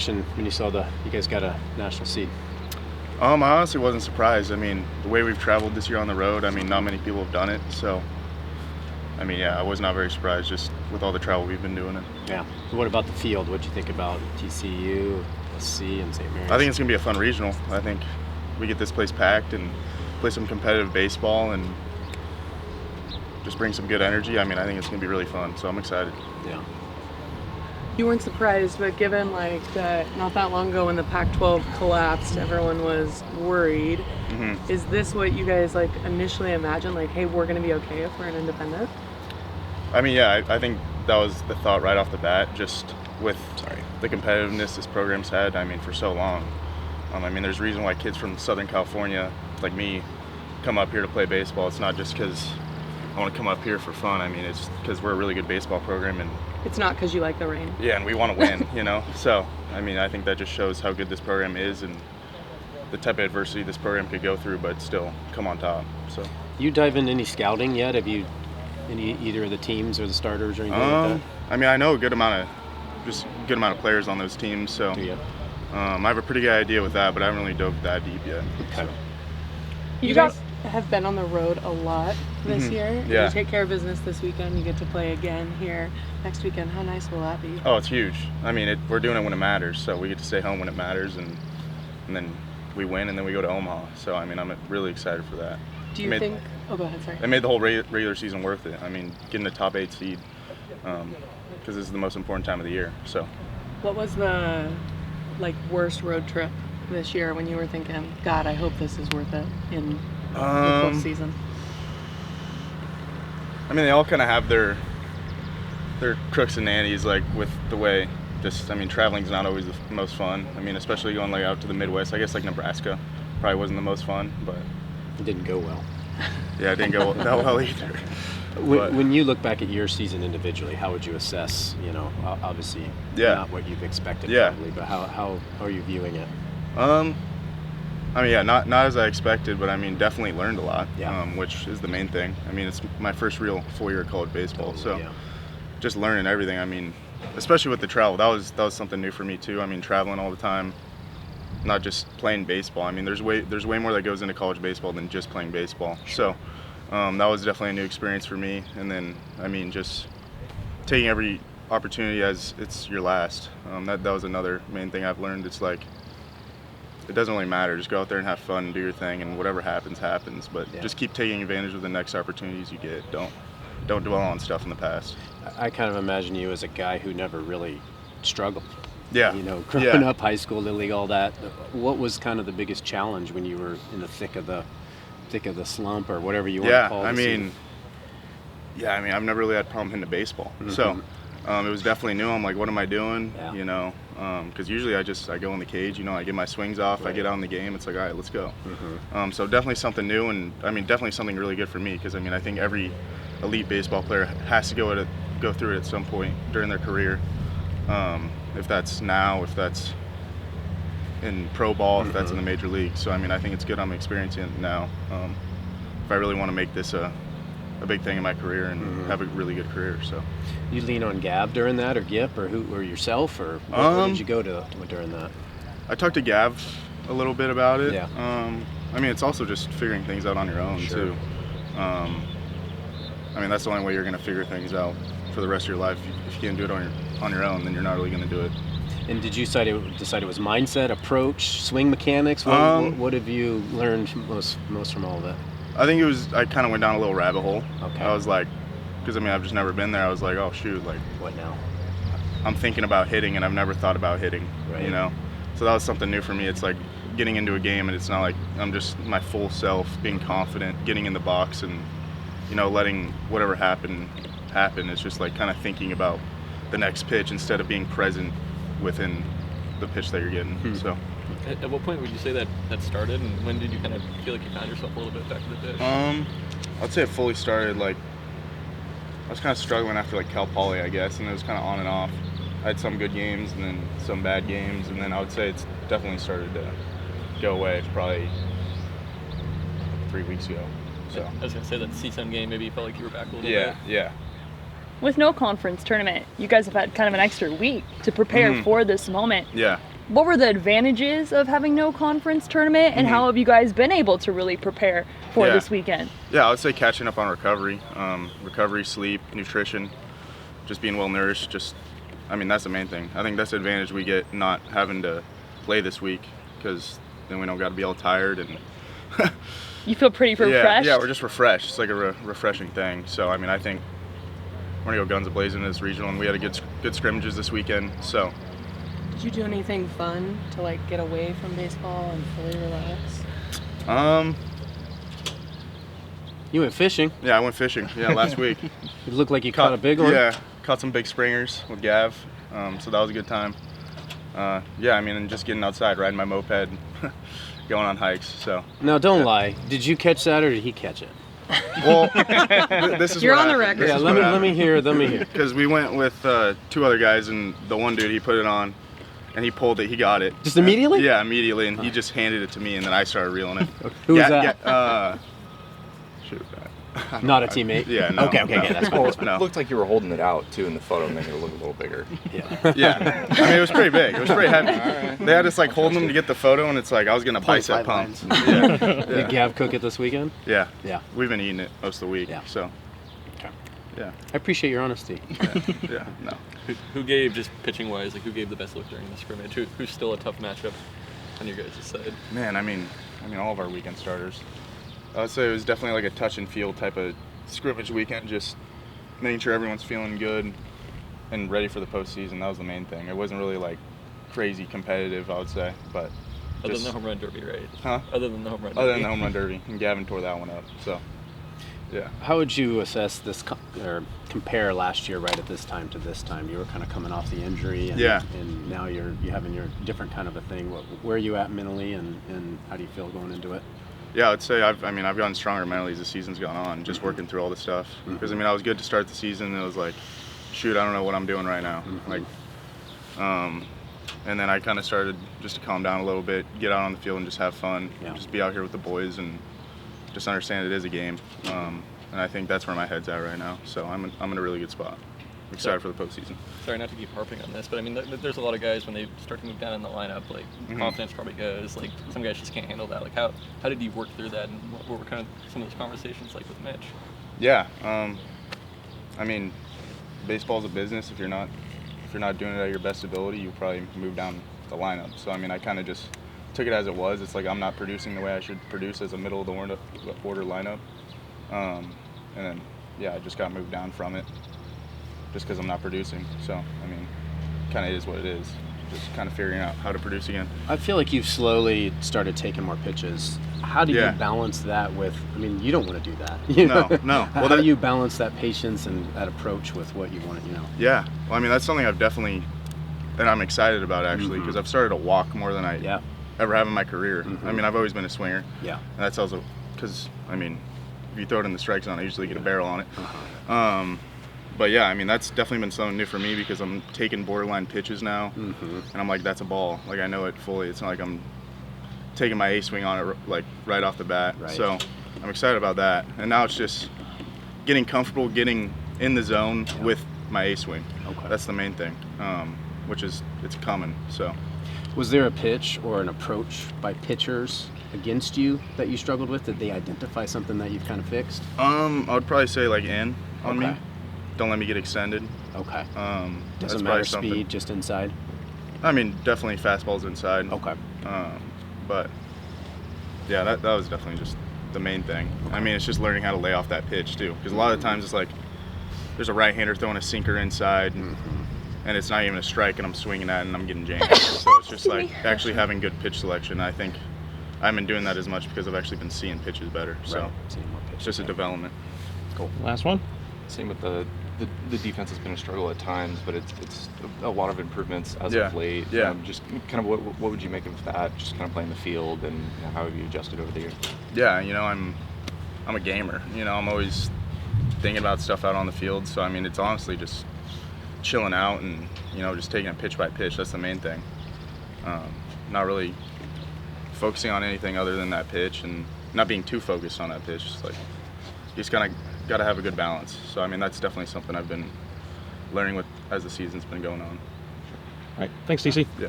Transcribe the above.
reaction when you saw you guys got a national seed? I honestly wasn't surprised. I mean, the way we've traveled this year on the road, I mean, not many people have done it. So, I mean, yeah, I was not very surprised just with all the travel we've been doing. Yeah. What about the field? What do you think about TCU, SC, and St. Mary's? I think it's going to be a fun regional. I think we get this place packed and play some competitive baseball and just bring some good energy. I mean, I think it's going to be really fun. So I'm excited. Yeah. You weren't surprised, but given like that not that long ago when the Pac-12 collapsed, everyone was worried. Mm-hmm. Is this what you guys like initially imagined? Like, hey, we're going to be okay if we're an independent? I mean, yeah, I think that was the thought right off the bat, just with the competitiveness this program's had, I mean, for so long. I mean, there's a reason why kids from Southern California, like me, come up here to play baseball. It's not just because I want to come up here for fun. I mean, it's because we're a really good baseball program. And it's not because you like the rain. Yeah, and we want to win, you know? So, I mean, I think that just shows how good this program is and the type of adversity this program could go through, but still come on top. So, you dive into any scouting yet? Have you either of the teams or the starters or anything like that? I mean, I know a good amount of players on those teams. So, do you? I have a pretty good idea with that, but I haven't really dove that deep yet. Okay. So. You guys have been on the road a lot this year. Yeah. You take care of business this weekend. You get to play again here next weekend. How nice will that be? Oh, it's huge. I mean, we're doing it when it matters. So we get to stay home when it matters, and then we win, and then we go to Omaha. So, I mean, I'm really excited for that. Do you think – oh, go ahead, sorry. It made the whole regular season worth it. I mean, getting the top 8 seed because this is the most important time of the year. So, what was the worst road trip this year when you were thinking, God, I hope this is worth it in the postseason? I mean, they all kind of have their crooks and nannies, like with the way. I mean, traveling's not always the most fun. I mean, especially going out to the Midwest. I guess Nebraska probably wasn't the most fun, but it didn't go well. Yeah, it didn't go that well either. When you look back at your season individually, how would you assess? You know, obviously, not what you've expected, probably, but how are you viewing it? I mean, yeah, not as I expected, but I mean, definitely learned a lot, which is the main thing. I mean, it's my first real full year of college baseball, just learning everything. I mean, especially with the travel, that was something new for me too. I mean, traveling all the time, not just playing baseball. I mean, there's way more that goes into college baseball than just playing baseball. Sure. So that was definitely a new experience for me. And then, I mean, just taking every opportunity as it's your last. That was another main thing I've learned. It's like, it doesn't really matter. Just go out there and have fun and do your thing, and whatever happens, happens. But just keep taking advantage of the next opportunities you get. Don't dwell on stuff in the past. I kind of imagine you as a guy who never really struggled. Yeah. You know, growing up, high school, little league, all that. What was kind of the biggest challenge when you were in the thick of the slump or whatever you want to call it? I mean, I've never really had a problem hitting a baseball. Mm-hmm. So it was definitely new. I'm like, what am I doing? Yeah. You know, because usually I go in the cage. You know, I get my swings off. Right. I get out in the game. It's like, all right, let's go. Mm-hmm. So definitely something new, and I mean, definitely something really good for me because I mean, I think every elite baseball player has to go through it at some point during their career. If that's now, if that's in pro ball, if that's in the major league. So, I mean, I think it's good I'm experiencing it now. If I really want to make this a big thing in my career and have a really good career. So, you lean on Gav during that, or Gip, or yourself, or where did you go to during that? I talked to Gav a little bit about it. Yeah. I mean, it's also just figuring things out on your own too. I mean, that's the only way you're going to figure things out for the rest of your life. If you can't do it on your own, then you're not really going to do it. And did you decide it was mindset, approach, swing mechanics? What have you learned most from all of that? I think I kind of went down a little rabbit hole. Okay. I was like, because I mean, I've just never been there. I was like, oh shoot, like what now? I'm thinking about hitting, and I've never thought about hitting. Right. You know, so that was something new for me. It's like getting into a game, and it's not like I'm just my full self, being confident, getting in the box, and you know, letting whatever happen. It's just like kind of thinking about the next pitch instead of being present within the pitch that you're getting. So, at what point would you say that started, and when did you kind of feel like you found yourself a little bit back to the pitch? I'd say it fully started like I was kind of struggling after like Cal Poly, I guess, and it was kind of on and off. I had some good games and then some bad games, and then I would say it's definitely started to go away. It's probably 3 weeks ago. So I was gonna say that CSUN game, maybe you felt like you were back a little bit. Yeah. With no conference tournament, you guys have had kind of an extra week to prepare for this moment. Yeah. what were the advantages of having no conference tournament, and how have you guys been able to really prepare for this weekend? Yeah, I would say catching up on recovery, sleep, nutrition, just being well nourished. That's the main thing. I think that's the advantage we get not having to play this week, because then we don't got to be all tired and. You feel pretty refreshed? Yeah, we're just refreshed. It's like a refreshing thing. So, I think we're going to go guns a-blazing in this regional, and we had a good scrimmages this weekend. So. Did you do anything fun to like get away from baseball and fully relax? You went fishing. Yeah, I went fishing. Yeah, last week. It looked like you caught a big one. Yeah, caught some big springers with Gav. So that was a good time. And just getting outside, riding my moped, going on hikes. So. Now, don't lie. Did you catch that, or did he catch it? Well, this is you're what on the happened. record. Yeah, let me hear. Because we went with 2 other guys, and the one dude, he put it on, and he pulled it. He got it. Just immediately? Yeah, immediately, and he just handed it to me, and then I started reeling it. Who was that? Shoot. Not a teammate? Yeah, no. Okay, no. that's fine. No. It looked like you were holding it out, too, in the photo, and then it looked a little bigger. Yeah. Yeah. It was pretty big. It was pretty heavy. They had us, holding them to get the photo, and it's like I was getting a bicep pump. Yeah. Did Gav cook it this weekend? Yeah. Yeah. We've been eating it most of the week, Yeah. so. Okay. Yeah. I appreciate your honesty. Yeah, no. Who gave, just pitching-wise, who gave the best look during the scrimmage? Who's still a tough matchup on your guys' side? Man, all of our weekend starters. I would say it was definitely like a touch and feel type of scrimmage weekend, just making sure everyone's feeling good and ready for the postseason. That was the main thing. It wasn't really crazy competitive, I would say, but Other than the home run derby, right? Huh? Other than the home run derby. Other than the home run derby, and Gavin tore that one up. So, yeah. How would you assess this or compare last year right at this time to this time? You were kind of coming off the injury, and now you're having your different kind of a thing. Where are you at mentally, and how do you feel going into it? Yeah, I'd say I've gotten stronger mentally as the season's gone on, just working through all this stuff. Because I was good to start the season, and it was like, shoot, I don't know what I'm doing right now. And then I kind of started just to calm down a little bit, get out on the field and just have fun, just be out here with the boys and just understand it is a game. And I think that's where my head's at right now. So I'm in a really good spot. I'm excited for the postseason. Sorry not to keep harping on this, but there's a lot of guys when they start to move down in the lineup, confidence probably goes. Some guys just can't handle that. How did you work through that, and what were kind of some of those conversations like with Mitch? Yeah, baseball's a business. If you're not doing it at your best ability, you probably move down the lineup. So I kind of just took it as it was. It's like I'm not producing the way I should produce as a middle of the order lineup, and then I just got moved down from it. Just because I'm not producing. So, kind of is what it is. Just kind of figuring out how to produce again. I feel like you've slowly started taking more pitches. How do you balance that with, you don't want to do that. No. How do you balance that patience and that approach with what you want to, Yeah. Well, that's something I've definitely, and I'm excited about actually, because I've started to walk more than I ever have in my career. I've always been a swinger. Yeah. And that's also, because, if you throw it in the strike zone, I usually get a barrel on it. But yeah, that's definitely been something new for me because I'm taking borderline pitches now, and I'm like, that's a ball. I know it fully. It's not like I'm taking my A swing on it right off the bat. Right. So I'm excited about that. And now it's just getting comfortable, getting in the zone with my A swing. Okay. That's the main thing, which is it's coming. So. Was there a pitch or an approach by pitchers against you that you struggled with? Did they identify something that you've kind of fixed? I would probably say in on me. Don't let me get extended. Okay. that's Doesn't matter speed, just inside? Definitely fastballs inside. Okay. But, yeah, that was definitely just the main thing. Okay. It's just learning how to lay off that pitch, too. Because a lot of times it's like there's a right-hander throwing a sinker inside, and it's not even a strike, and I'm swinging at it, and I'm getting jammed. So it's just actually having good pitch selection. I think I haven't been doing that as much because I've actually been seeing pitches better. So Right. Seeing more pitches. it's just a development. Cool. Last one? Same with the defense has been a struggle at times, but it's a lot of improvements as of late. Yeah. Just kind of what would you make of that? Just kind of playing the field, and how have you adjusted over the years? Yeah, I'm a gamer. I'm always thinking about stuff out on the field. So it's honestly just chilling out and just taking it pitch by pitch. That's the main thing. Not really focusing on anything other than that pitch, and not being too focused on that pitch. Just you just kind of got to have a good balance. So that's definitely something I've been learning with as the season's been going on. All right. Thanks, DC. Yeah.